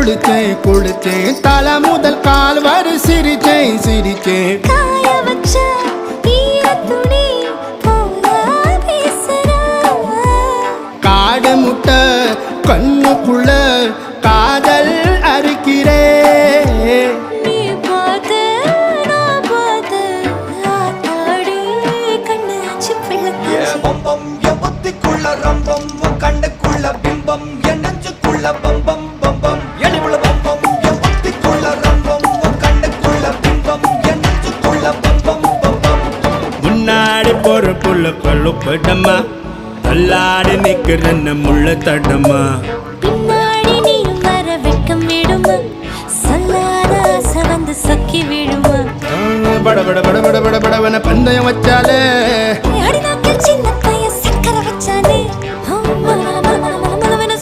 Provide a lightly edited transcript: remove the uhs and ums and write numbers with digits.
குளிச்சேன் குளிச்சேன் தலை முதல் கால் வரை சிரிச்சேன் சிரிச்சேன் காய வச்ச ஈரத்துணி போல பேசுற காடு முட்டை கண்ணுக்குள்ள காதல் அறுக்கிறே நீ பார்த்து நான் பார்த்து ஆத்தாடி கண்ணு ஆச்சு பிள்ளை பம்பம் என் புத்திக்குள்ள ரம்பம் உன் கண்ணுக்குள்ள பிம்பம் என் நெஞ்சுக்குள்ள பம்பம் பம்பம் எடிவுள்ள பம்பம் என் புத்திக்குள்ள ரம்பம் உன் கண்ணுக்குள்ள பிம்பம் என் நெஞ்சுக்குள்ள பம்பம் பம்பம் முன்னாடி போற புள்ள கொள்ளுப்படமா தள்ளாடி நிக்கிறன்ன முள்ள தடமா பின்னாடி நீயும் வர வெட்கம் விடுமா சொல்லாத ஆசை வந்து சொக்கி விடுமா பட பட பட பட பட படவன பந்தயம் வச்சாலே அடி நாக்கில் சின்ன பையன் சக்கரை வச்சானே மல மல மல மல மல மல